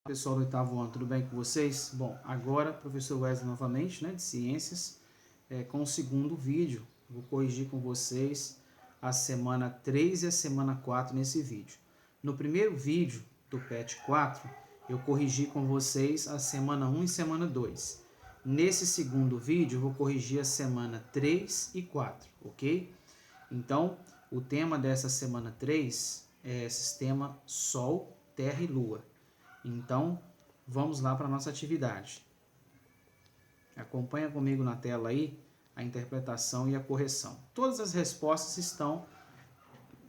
Pessoal do oitavo ano, tudo bem com vocês? Bom, agora professor Wesley novamente, de ciências, com o segundo vídeo. Vou corrigir com vocês a semana 3 e a semana 4 nesse vídeo. No primeiro vídeo do PET 4, eu corrigi com vocês a semana 1 e semana 2. Nesse segundo vídeo, eu vou corrigir a semana 3 e 4, ok? Então, o tema dessa semana 3 é sistema Sol, Terra e Lua. Então, vamos lá para a nossa atividade. Acompanha comigo na tela aí a interpretação e a correção. Todas as respostas estão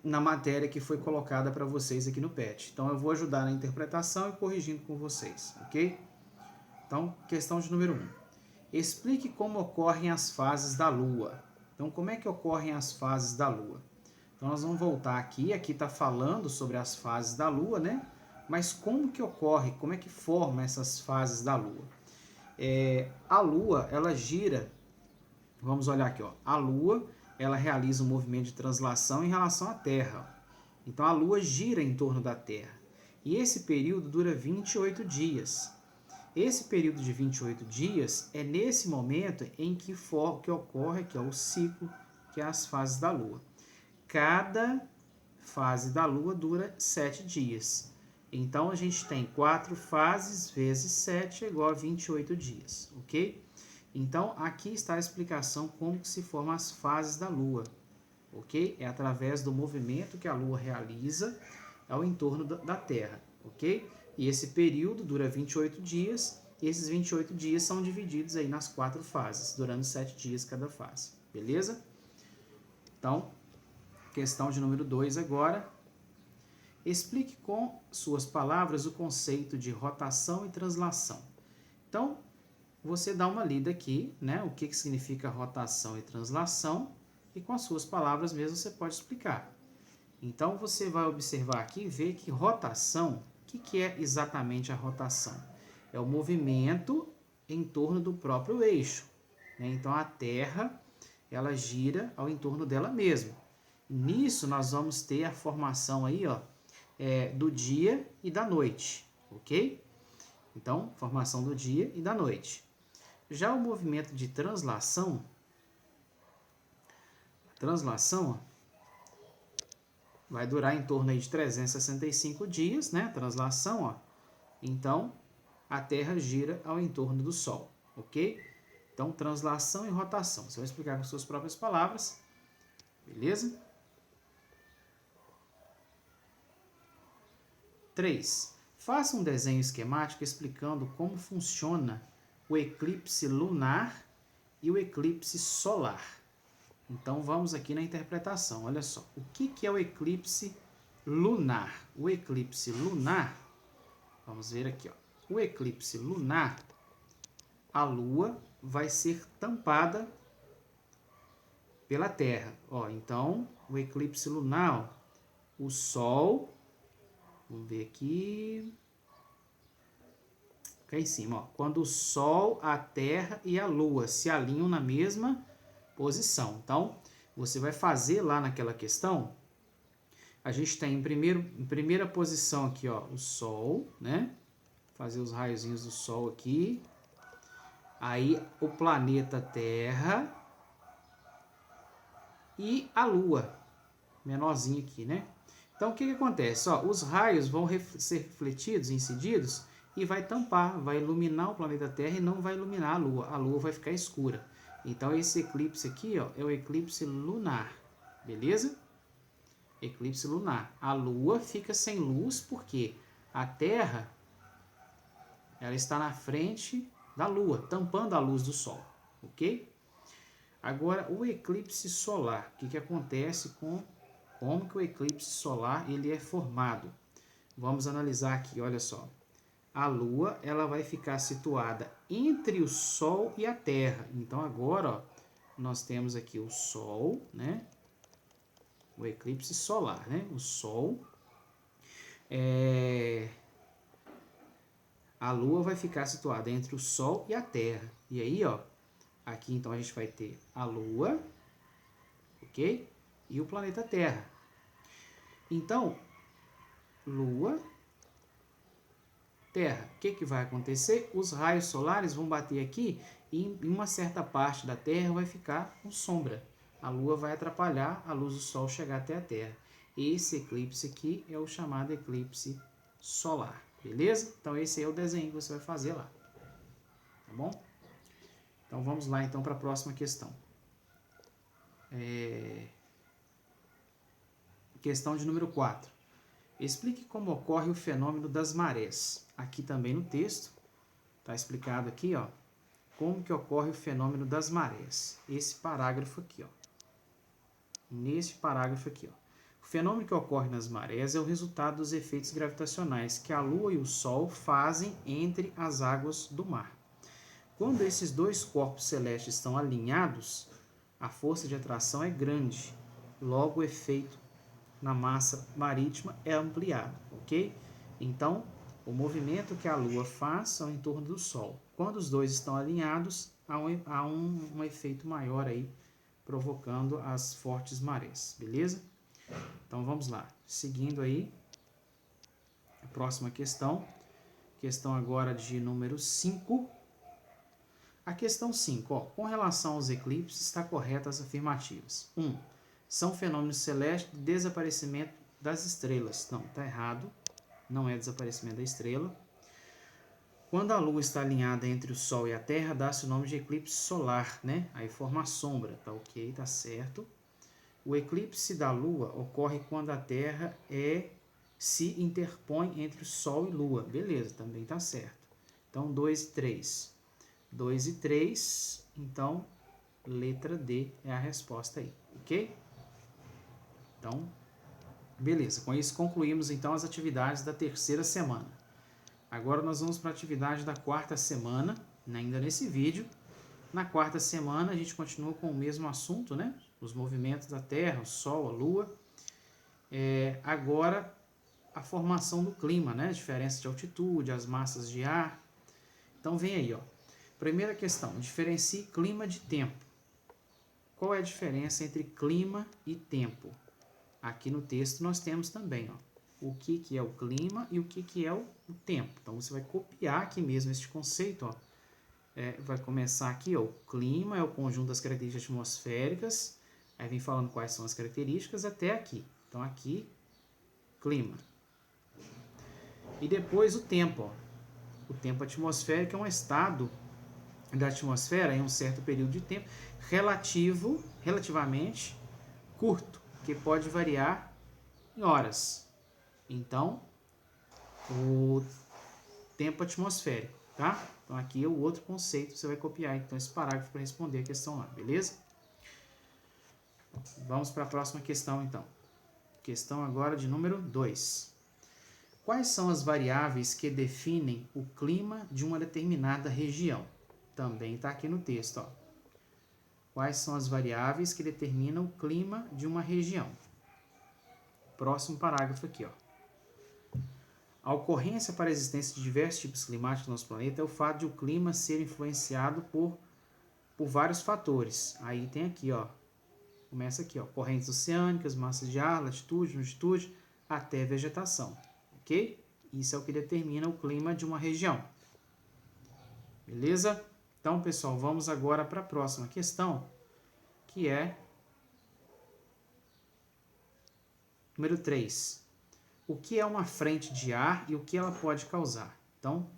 na matéria que foi colocada para vocês aqui no PET. Então, eu vou ajudar na interpretação e corrigindo com vocês, ok? Então, questão de número 1. Explique como ocorrem as fases da Lua. Então, como é que ocorrem as fases da Lua? Então, nós vamos voltar aqui está falando sobre as fases da Lua, Mas como que ocorre, como é que forma essas fases da Lua? A Lua, ela gira, vamos olhar aqui, a Lua, ela realiza um movimento de translação em relação à Terra. Então, a Lua gira em torno da Terra. E esse período dura 28 dias. Esse período de 28 dias é nesse momento em que ocorre, que é o ciclo, que é as fases da Lua. Cada fase da Lua dura 7 dias. Então, a gente tem 4 fases vezes 7 é igual a 28 dias, ok? Então, aqui está a explicação como que se formam as fases da Lua, ok? É através do movimento que a Lua realiza ao entorno da Terra, ok? E esse período dura 28 dias, e esses 28 dias são divididos aí nas 4 fases, durando 7 dias cada fase, beleza? Então, questão de número 2 agora. Explique com suas palavras o conceito de rotação e translação. Então, você dá uma lida aqui, o que significa rotação e translação, e com as suas palavras mesmo você pode explicar. Então, você vai observar aqui e ver que rotação, o que é exatamente a rotação? É o movimento em torno do próprio eixo. Então, a Terra, ela gira ao entorno dela mesma. Nisso, nós vamos ter a formação aí, do dia e da noite, ok? Então, formação do dia e da noite. Já o movimento de translação, vai durar em torno aí de 365 dias, Translação, Então, a Terra gira ao entorno do Sol, ok? Então, translação e rotação. Você vai explicar com suas próprias palavras, beleza? 3. Faça um desenho esquemático explicando como funciona o eclipse lunar e o eclipse solar. Então, vamos aqui na interpretação. Olha só, o que é o eclipse lunar? O eclipse lunar, vamos ver aqui, o eclipse lunar, a Lua vai ser tampada pela Terra. Então, o eclipse lunar, o Sol, vamos ver aqui, cá em cima, quando o Sol, a Terra e a Lua se alinham na mesma posição. Então, você vai fazer lá naquela questão, a gente tem em primeira posição aqui, o Sol, Fazer os raiozinhos do Sol aqui. Aí, o planeta Terra e a Lua, menorzinho aqui, Então, o que acontece? Os raios vão ser refletidos, incididos, e vai tampar, vai iluminar o planeta Terra e não vai iluminar a Lua. A Lua vai ficar escura. Então, esse eclipse aqui, é o eclipse lunar, beleza? Eclipse lunar. A Lua fica sem luz porque a Terra, ela está na frente da Lua, tampando a luz do Sol, ok? Agora, o eclipse solar, o que acontece com como que o eclipse solar ele é formado? Vamos analisar aqui, olha só. A Lua, ela vai ficar situada entre o Sol e a Terra. Então, agora, nós temos aqui o Sol, O eclipse solar, O Sol. A Lua vai ficar situada entre o Sol e a Terra. E aí, aqui então a gente vai ter a Lua, ok? E o planeta Terra. Então, Lua, Terra. O que vai acontecer? Os raios solares vão bater aqui e em uma certa parte da Terra vai ficar com sombra. A Lua vai atrapalhar a luz do Sol chegar até a Terra. Esse eclipse aqui é o chamado eclipse solar. Beleza? Então esse é o desenho que você vai fazer lá. Tá bom? Então vamos lá então para a próxima questão. Questão de número 4. Explique como ocorre o fenômeno das marés. Aqui também no texto, está explicado aqui, ó, como que ocorre o fenômeno das marés. Esse parágrafo aqui, ó. Neste parágrafo aqui, ó. O fenômeno que ocorre nas marés é o resultado dos efeitos gravitacionais que a Lua e o Sol fazem entre as águas do mar. Quando esses dois corpos celestes estão alinhados, a força de atração é grande, logo o efeito na massa marítima é ampliado, ok? Então, o movimento que a Lua faz ao entorno do Sol. Quando os dois estão alinhados, há um efeito maior aí, provocando as fortes marés, beleza? Então, vamos lá. Seguindo aí, a próxima questão. Questão agora de número 5. A questão 5, ó, com relação aos eclipses, está correta as afirmativas. 1. São fenômenos celestes de desaparecimento das estrelas. Não, está errado. Não é desaparecimento da estrela. Quando a Lua está alinhada entre o Sol e a Terra, dá-se o nome de eclipse solar, né? Aí forma a sombra, tá ok, tá certo. O eclipse da Lua ocorre quando a Terra se interpõe entre o Sol e Lua. Beleza, também tá certo. Então, 2 e 3. 2 e 3, então, letra D é a resposta aí, ok? Então, beleza. Com isso, concluímos, então, as atividades da terceira semana. Agora, nós vamos para a atividade da quarta semana, ainda nesse vídeo. Na quarta semana, a gente continua com o mesmo assunto, né? Os movimentos da Terra, o Sol, a Lua. Agora, a formação do clima, né? A diferença de altitude, as massas de ar. Então, vem aí, ó. Primeira questão, diferencie clima de tempo. Qual é a diferença entre clima e tempo? Aqui no texto nós temos também, ó, o que é o clima e o que é o tempo. Então, você vai copiar aqui mesmo este conceito, ó. Vai começar aqui, ó, o clima é o conjunto das características atmosféricas, aí vem falando quais são as características até aqui. Então, aqui, clima. E depois o tempo, ó. O tempo atmosférico é um estado da atmosfera em um certo período de tempo relativamente curto, que pode variar em horas. Então, o tempo atmosférico, tá? Então, aqui é o outro conceito, você vai copiar então esse parágrafo para responder a questão lá, beleza? Vamos para a próxima questão, então. Questão agora de número 2. Quais são as variáveis que definem o clima de uma determinada região? Também está aqui no texto, ó. Quais são as variáveis que determinam o clima de uma região? Próximo parágrafo aqui, ó. A ocorrência para a existência de diversos tipos climáticos no nosso planeta é o fato de o clima ser influenciado por vários fatores. Aí tem aqui, ó. Começa aqui, ó. Correntes oceânicas, massas de ar, latitude, longitude, até vegetação. Ok? Isso é o que determina o clima de uma região. Beleza? Então, pessoal, vamos agora para a próxima questão, que é número 3. O que é uma frente de ar e o que ela pode causar? Então,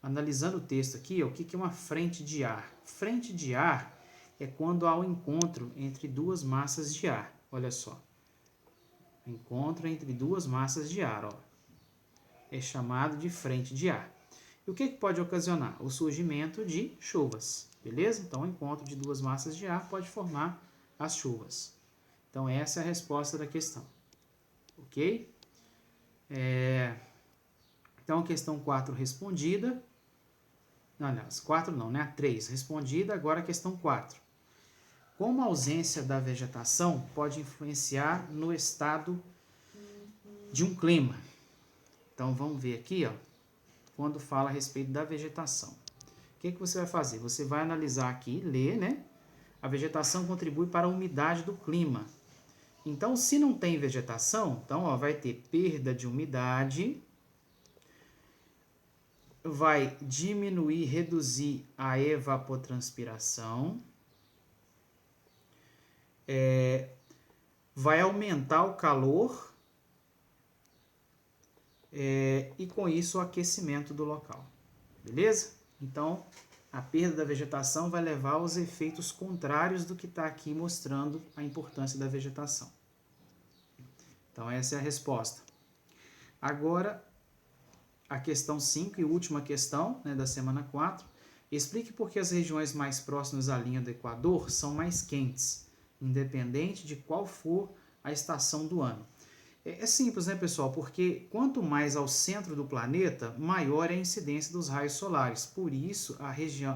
analisando o texto aqui, o que é uma frente de ar? Frente de ar é quando há um encontro entre duas massas de ar. Olha só. Encontro entre duas massas de ar, ó. É chamado de frente de ar. E o que pode ocasionar? O surgimento de chuvas, beleza? Então, o encontro de duas massas de ar pode formar as chuvas. Então, essa é a resposta da questão. Ok? Então, a questão 4 respondida. Não, aliás, 4 não, né? A 3 respondida, agora a questão 4. Como a ausência da vegetação pode influenciar no estado de um clima? Então, vamos ver aqui, ó, quando fala a respeito da vegetação. O que você vai fazer? Você vai analisar aqui, ler, né? A vegetação contribui para a umidade do clima. Então, se não tem vegetação, então, ó, vai ter perda de umidade vai diminuir, reduzir a evapotranspiração, vai aumentar o calor e com isso o aquecimento do local, beleza? Então, a perda da vegetação vai levar aos efeitos contrários do que está aqui mostrando a importância da vegetação. Então, essa é a resposta. Agora, a questão 5 e última questão, né, da semana 4. Explique por que as regiões mais próximas à linha do Equador são mais quentes, independente de qual for a estação do ano. É simples, né, pessoal? Porque quanto mais ao centro do planeta, maior é a incidência dos raios solares. Por isso,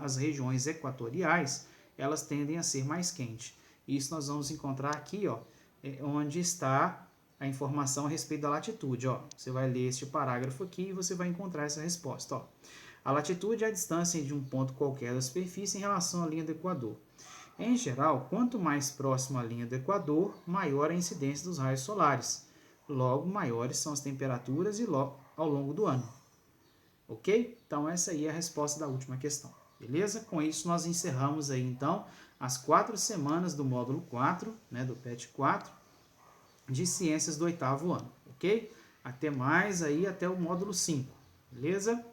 as regiões equatoriais, elas tendem a ser mais quentes. Isso nós vamos encontrar aqui, ó, onde está a informação a respeito da latitude. Ó. Você vai ler este parágrafo aqui e você vai encontrar essa resposta. Ó. A latitude é a distância de um ponto qualquer da superfície em relação à linha do Equador. Em geral, quanto mais próximo à linha do Equador, maior a incidência dos raios solares. Logo, maiores são as temperaturas ao longo do ano. Ok? Então, essa aí é a resposta da última questão. Beleza? Com isso, nós encerramos aí, então, as 4 semanas do módulo 4, né, do PET 4, de Ciências do 8º ano. Ok? Até mais aí, até o módulo 5. Beleza?